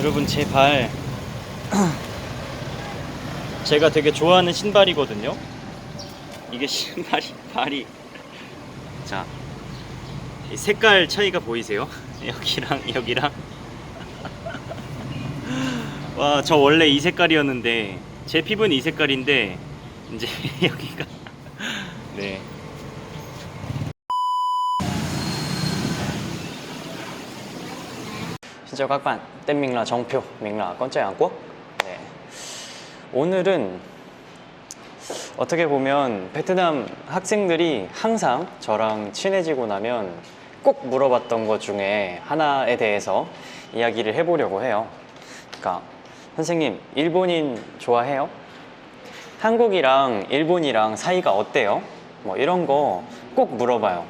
여러분, 제 발 제가 되게 좋아하는 신발이거든요. 이게 발이 자, 이 색깔 차이가 보이세요? 여기랑 여기랑 와, 저 원래 이 색깔이었는데 제 피부는 이 색깔인데 이제 여기가 네. Xin chào các bạn, tên mình là 정표, mình là con trai Hàn Quốc. 네. 오늘은 어떻게 보면 베트남 학생들이 항상 저랑 친해지고 나면 꼭 물어봤던 것 중에 하나에 대해서 이야기를 해보려고 해요. 그러니까 선생님, 일본인 좋아해요? 한국이랑 일본이랑 사이가 어때요? 뭐 이런 거 꼭 물어봐요.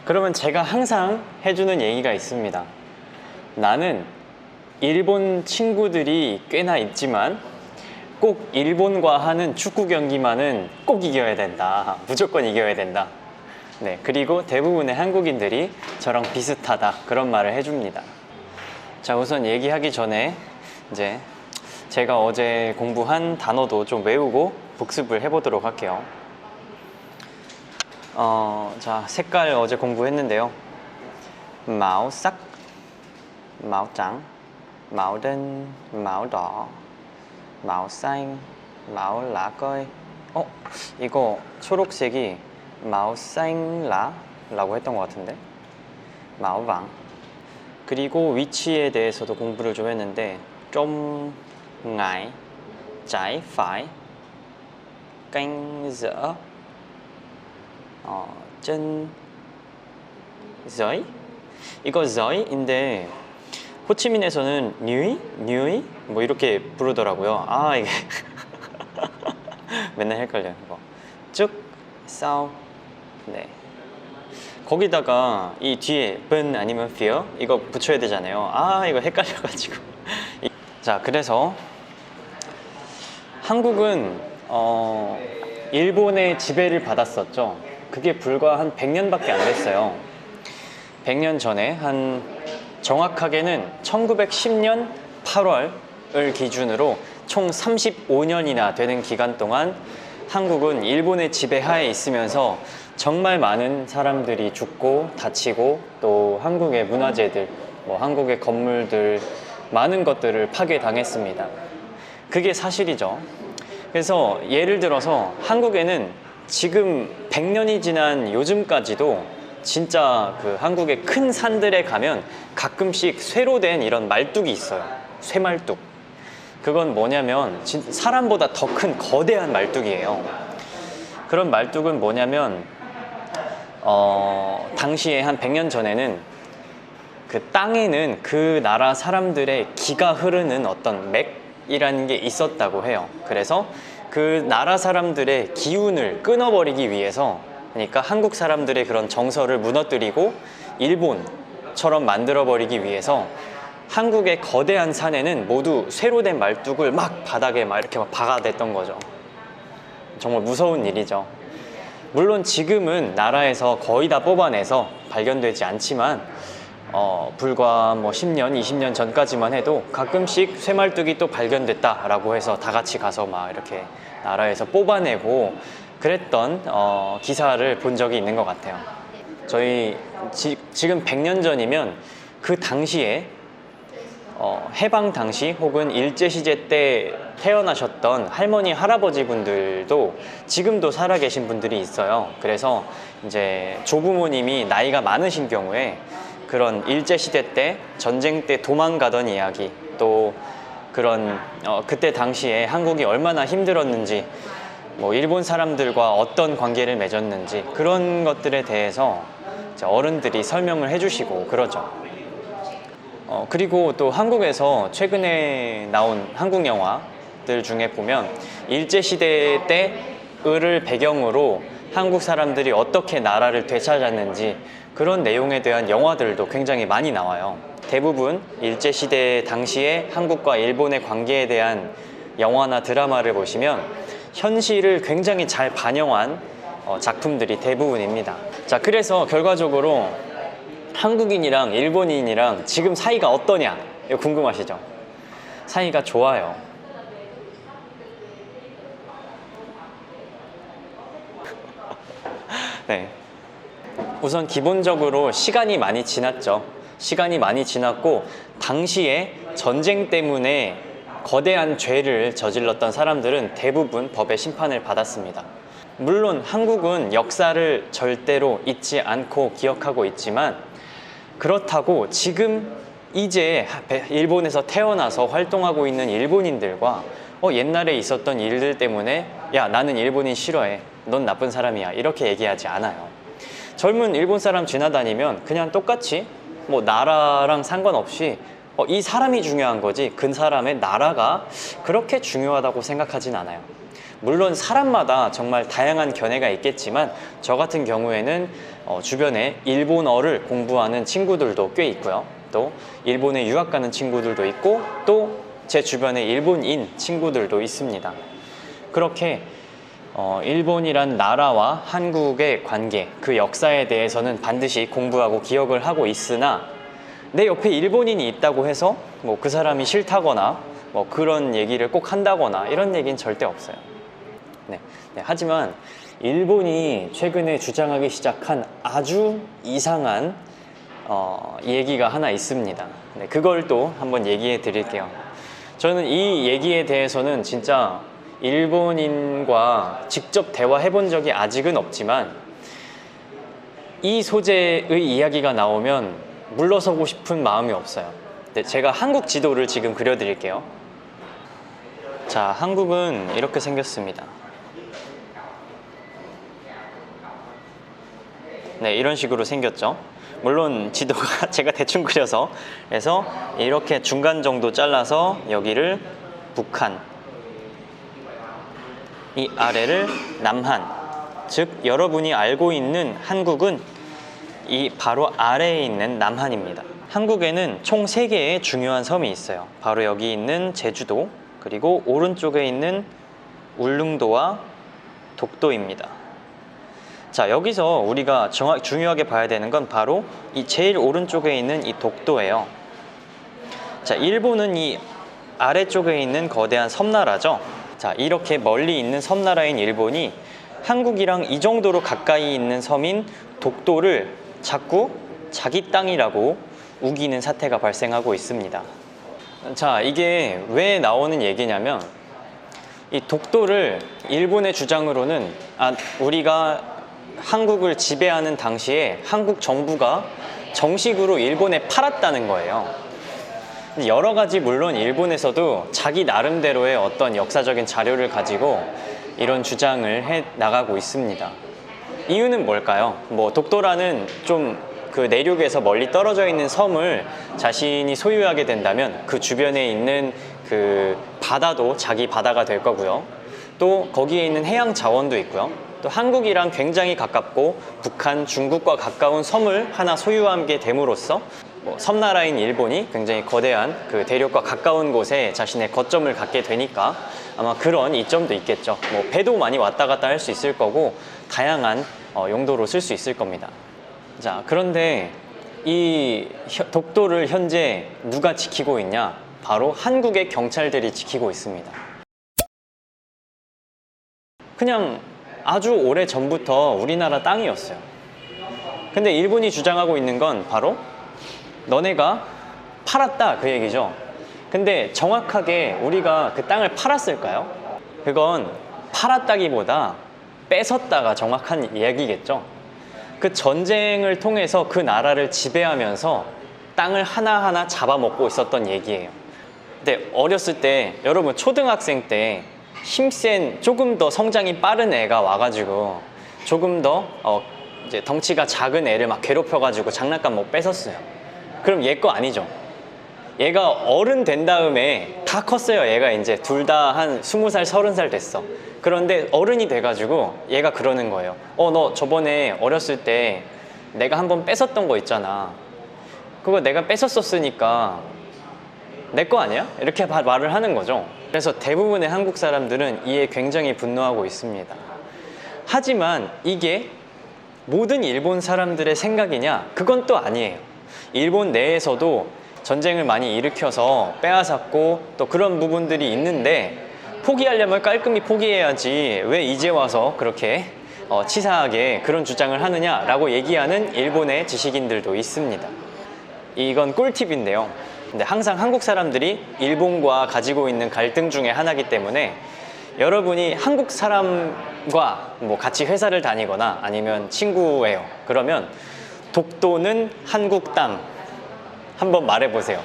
그러면 제가 항상 해주는 얘기가 있습니다. 나는 일본 친구들이 꽤나 있지만 꼭 일본과 하는 축구 경기만은 꼭 이겨야 된다. 무조건 이겨야 된다. 네, 그리고 대부분의 한국인들이 저랑 비슷하다, 그런 말을 해줍니다. 자, 우선 얘기하기 전에 이제 제가 어제 공부한 단어도 좀 외우고 복습을 해보도록 할게요. 자, 색깔 어제 공부했는데요. màu sắc, màu trắng, màu đen, màu đỏ, màu xanh, màu lá cây. 이거 초록색이 màu xanh lá라고 했던 것 같은데, màu vàng. 그리고 위치에 대해서도 공부를 좀 했는데, trong ngay, trái phải, canh giữa, chân dưới. 이거 저이인데 호치민에서는 뉴이 뭐 이렇게 부르더라고요. 아, 이게 맨날 헷갈려요. 이거 쭉 sau. 네, 거기다가 이 뒤에 번 아니면 fear 이거 붙여야 되잖아요. 아, 이거 헷갈려가지고. 자, 그래서 한국은 일본의 지배를 받았었죠. 그게 불과 한 100년밖에 안 됐어요. 100년 전에, 한 정확하게는 1910년 8월을 기준으로 총 35년이나 되는 기간 동안 한국은 일본의 지배하에 있으면서 정말 많은 사람들이 죽고 다치고, 또 한국의 문화재들, 뭐 한국의 건물들, 많은 것들을 파괴당했습니다. 그게 사실이죠. 그래서 예를 들어서 한국에는 지금 100년이 지난 요즘까지도 진짜 그 한국의 큰 산들에 가면 가끔씩 쇠로 된 이런 말뚝이 있어요. 쇠말뚝. 그건 뭐냐면 사람보다 더 큰 거대한 말뚝이에요. 그런 말뚝은 뭐냐면 당시에 한 100년 전에는 그 땅에는 그 나라 사람들의 기가 흐르는 어떤 맥이라는 게 있었다고 해요. 그래서 그 나라 사람들의 기운을 끊어버리기 위해서, 그러니까 한국 사람들의 그런 정서를 무너뜨리고 일본처럼 만들어버리기 위해서 한국의 거대한 산에는 모두 쇠로 된 말뚝을 막 바닥에 막 이렇게 막 박아댔던 거죠. 정말 무서운 일이죠. 물론 지금은 나라에서 거의 다 뽑아내서 발견되지 않지만 불과 뭐 10년, 20년 전까지만 해도 가끔씩 쇠말뚝이 또 발견됐다라고 해서 다 같이 가서 막 이렇게 나라에서 뽑아내고 그랬던 기사를 본 적이 있는 것 같아요. 저희 지금 100년 전이면 그 당시에 해방 당시 혹은 일제시제 때 태어나셨던 할머니, 할아버지 분들도 지금도 살아계신 분들이 있어요. 그래서 이제 조부모님이 나이가 많으신 경우에 그런 일제시대 때, 전쟁 때 도망가던 이야기, 또 그런 그때 당시에 한국이 얼마나 힘들었는지, 뭐 일본 사람들과 어떤 관계를 맺었는지, 그런 것들에 대해서 어른들이 설명을 해주시고 그러죠. 그리고 또 한국에서 최근에 나온 한국 영화들 중에 보면 일제시대 때를 배경으로 한국 사람들이 어떻게 나라를 되찾았는지, 그런 내용에 대한 영화들도 굉장히 많이 나와요. 대부분 일제시대 당시에 한국과 일본의 관계에 대한 영화나 드라마를 보시면 현실을 굉장히 잘 반영한 작품들이 대부분입니다. 자, 그래서 결과적으로 한국인이랑 일본인이랑 지금 사이가 어떠냐, 이거 궁금하시죠? 사이가 좋아요. 네. 우선 기본적으로 시간이 많이 지났죠. 시간이 많이 지났고 당시에 전쟁 때문에 거대한 죄를 저질렀던 사람들은 대부분 법의 심판을 받았습니다. 물론 한국은 역사를 절대로 잊지 않고 기억하고 있지만 그렇다고 지금 이제 일본에서 태어나서 활동하고 있는 일본인들과 옛날에 있었던 일들 때문에 야, 나는 일본인 싫어해, 넌 나쁜 사람이야, 이렇게 얘기하지 않아요. 젊은 일본 사람 지나다니면 그냥 똑같이 뭐 나라랑 상관없이 이 사람이 중요한 거지 그 사람의 나라가 그렇게 중요하다고 생각하진 않아요. 물론 사람마다 정말 다양한 견해가 있겠지만 저 같은 경우에는 주변에 일본어를 공부하는 친구들도 꽤 있고요. 또 일본에 유학 가는 친구들도 있고 또 제 주변에 일본인 친구들도 있습니다. 그렇게 일본이란 나라와 한국의 관계, 그 역사에 대해서는 반드시 공부하고 기억을 하고 있으나 내 옆에 일본인이 있다고 해서 뭐 그 사람이 싫다거나 뭐 그런 얘기를 꼭 한다거나 이런 얘기는 절대 없어요. 네. 하지만 일본이 최근에 주장하기 시작한 아주 이상한 얘기가 하나 있습니다. 네, 그걸 또 한번 얘기해 드릴게요. 저는 이 얘기에 대해서는 진짜 일본인과 직접 대화해 본 적이 아직은 없지만 이 소재의 이야기가 나오면 물러서고 싶은 마음이 없어요. 네, 제가 한국 지도를 지금 그려드릴게요. 자, 한국은 이렇게 생겼습니다. 네, 이런 식으로 생겼죠. 물론 지도가 제가 대충 그려서 그래서 이렇게 중간 정도 잘라서 여기를 북한, 이 아래를 남한, 즉 여러분이 알고 있는 한국은 이 바로 아래에 있는 남한입니다. 한국에는 총 3개의 중요한 섬이 있어요. 바로 여기 있는 제주도, 그리고 오른쪽에 있는 울릉도와 독도입니다. 자, 여기서 우리가 중요하게 봐야 되는 건 바로 이 제일 오른쪽에 있는 이 독도예요. 자, 일본은 이 아래쪽에 있는 거대한 섬나라죠. 자, 이렇게 멀리 있는 섬나라인 일본이 한국이랑 이 정도로 가까이 있는 섬인 독도를 자꾸 자기 땅이라고 우기는 사태가 발생하고 있습니다. 자, 이게 왜 나오는 얘기냐면 이 독도를 일본의 주장으로는 우리가 한국을 지배하는 당시에 한국 정부가 정식으로 일본에 팔았다는 거예요. 여러 가지 물론 일본에서도 자기 나름대로의 어떤 역사적인 자료를 가지고 이런 주장을 해 나가고 있습니다. 이유는 뭘까요? 뭐 독도라는 좀 그 내륙에서 멀리 떨어져 있는 섬을 자신이 소유하게 된다면 그 주변에 있는 그 바다도 자기 바다가 될 거고요. 또 거기에 있는 해양 자원도 있고요. 또 한국이랑 굉장히 가깝고 북한, 중국과 가까운 섬을 하나 소유하게 됨으로써 섬나라인 일본이 굉장히 거대한 그 대륙과 가까운 곳에 자신의 거점을 갖게 되니까 아마 그런 이점도 있겠죠. 뭐 배도 많이 왔다 갔다 할 수 있을 거고 다양한 용도로 쓸 수 있을 겁니다. 자, 그런데 이 독도를 현재 누가 지키고 있냐? 바로 한국의 경찰들이 지키고 있습니다. 그냥 아주 오래 전부터 우리나라 땅이었어요. 근데 일본이 주장하고 있는 건 바로 너네가 팔았다, 그 얘기죠. 근데 정확하게 우리가 그 땅을 팔았을까요? 그건 팔았다기보다 뺏었다가 정확한 이야기겠죠. 그 전쟁을 통해서 그 나라를 지배하면서 땅을 하나하나 잡아먹고 있었던 얘기예요. 근데 어렸을 때, 여러분 초등학생 때 힘센 조금 더 성장이 빠른 애가 와가지고 조금 더 이제 덩치가 작은 애를 막 괴롭혀가지고 장난감 뭐 뺏었어요. 그럼 얘 거 아니죠. 얘가 어른 된 다음에 다 컸어요. 얘가 이제 둘 다 한 20살, 30살 됐어. 그런데 어른이 돼가지고 얘가 그러는 거예요. 너 저번에 어렸을 때 내가 한번 뺏었던 거 있잖아. 그거 내가 뺏었었으니까 내 거 아니야? 이렇게 말을 하는 거죠. 그래서 대부분의 한국 사람들은 이에 굉장히 분노하고 있습니다. 하지만 이게 모든 일본 사람들의 생각이냐? 그건 또 아니에요. 일본 내에서도 전쟁을 많이 일으켜서 빼앗았고 또 그런 부분들이 있는데 포기하려면 깔끔히 포기해야지 왜 이제 와서 그렇게 치사하게 그런 주장을 하느냐라고 얘기하는 일본의 지식인들도 있습니다. 이건 꿀팁인데요. 근데 항상 한국 사람들이 일본과 가지고 있는 갈등 중에 하나이기 때문에 여러분이 한국 사람과 뭐 같이 회사를 다니거나 아니면 친구예요. 그러면 독도는 한국 땅 한번 말해보세요.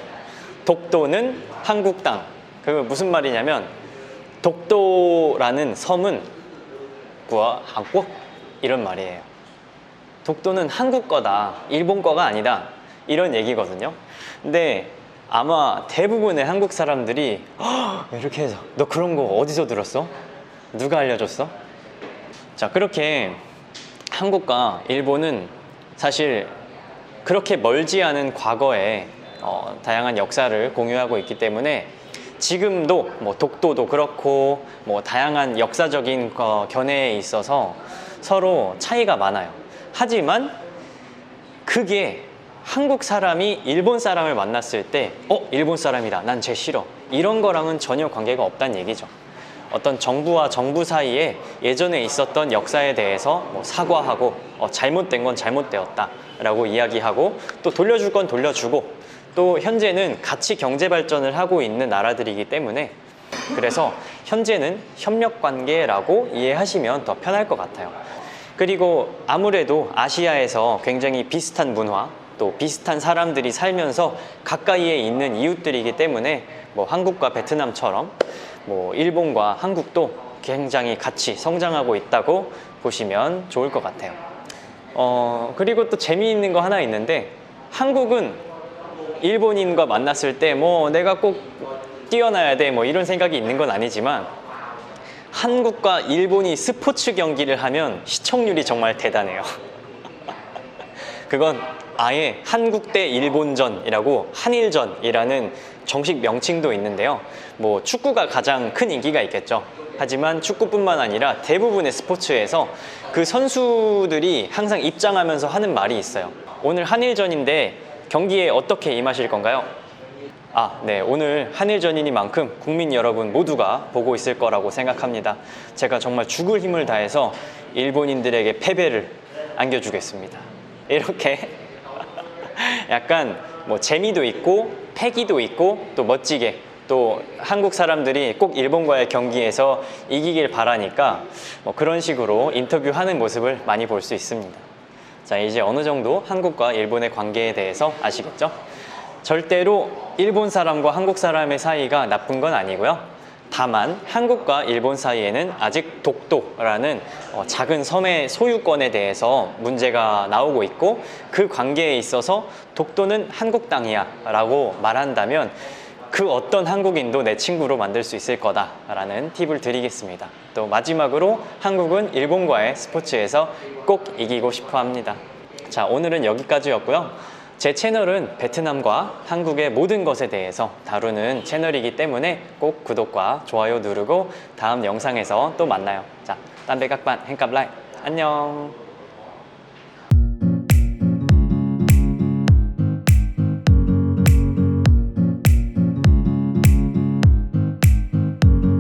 독도는 한국 땅. 그게 무슨 말이냐면 독도라는 섬은 뭐 한국 이런 말이에요. 독도는 한국 거다, 일본 거가 아니다 이런 얘기거든요. 근데 아마 대부분의 한국 사람들이 이렇게 해서 너 그런 거 어디서 들었어? 누가 알려줬어? 자, 그렇게 한국과 일본은 사실 그렇게 멀지 않은 과거에 다양한 역사를 공유하고 있기 때문에 지금도 뭐 독도도 그렇고 뭐 다양한 역사적인 견해에 있어서 서로 차이가 많아요. 하지만 그게 한국 사람이 일본 사람을 만났을 때 일본 사람이다, 난 쟤 싫어, 이런 거랑은 전혀 관계가 없다는 얘기죠. 어떤 정부와 정부 사이에 예전에 있었던 역사에 대해서 뭐 사과하고 잘못된 건 잘못되었다 라고 이야기하고 또 돌려줄 건 돌려주고 또 현재는 같이 경제 발전을 하고 있는 나라들이기 때문에 그래서 현재는 협력관계라고 이해하시면 더 편할 것 같아요. 그리고 아무래도 아시아에서 굉장히 비슷한 문화 또 비슷한 사람들이 살면서 가까이에 있는 이웃들이기 때문에 뭐 한국과 베트남처럼 뭐 일본과 한국도 굉장히 같이 성장하고 있다고 보시면 좋을 것 같아요. 그리고 또 재미있는 거 하나 있는데 한국은 일본인과 만났을 때 뭐 내가 꼭 뛰어나야 돼 뭐 이런 생각이 있는 건 아니지만 한국과 일본이 스포츠 경기를 하면 시청률이 정말 대단해요. 그건 아예 한국 대 일본전이라고 한일전이라는 정식 명칭도 있는데요. 뭐 축구가 가장 큰 인기가 있겠죠. 하지만 축구뿐만 아니라 대부분의 스포츠에서 그 선수들이 항상 입장하면서 하는 말이 있어요. 오늘 한일전인데 경기에 어떻게 임하실 건가요? 네, 오늘 한일전이니만큼 국민 여러분 모두가 보고 있을 거라고 생각합니다. 제가 정말 죽을 힘을 다해서 일본인들에게 패배를 안겨주겠습니다. 이렇게 약간 뭐 재미도 있고 패기도 있고 또 멋지게 또 한국 사람들이 꼭 일본과의 경기에서 이기길 바라니까 뭐 그런 식으로 인터뷰하는 모습을 많이 볼 수 있습니다. 자, 이제 어느 정도 한국과 일본의 관계에 대해서 아시겠죠? 절대로 일본 사람과 한국 사람의 사이가 나쁜 건 아니고요. 다만 한국과 일본 사이에는 아직 독도라는 작은 섬의 소유권에 대해서 문제가 나오고 있고 그 관계에 있어서 독도는 한국 땅이야 라고 말한다면 그 어떤 한국인도 내 친구로 만들 수 있을 거다라는 팁을 드리겠습니다. 또 마지막으로 한국은 일본과의 스포츠에서 꼭 이기고 싶어 합니다. 자, 오늘은 여기까지였고요. 제 채널은 베트남과 한국의 모든 것에 대해서 다루는 채널이기 때문에 꼭 구독과 좋아요 누르고 다음 영상에서 또 만나요. 자, 딴베각반 행값라이 안녕.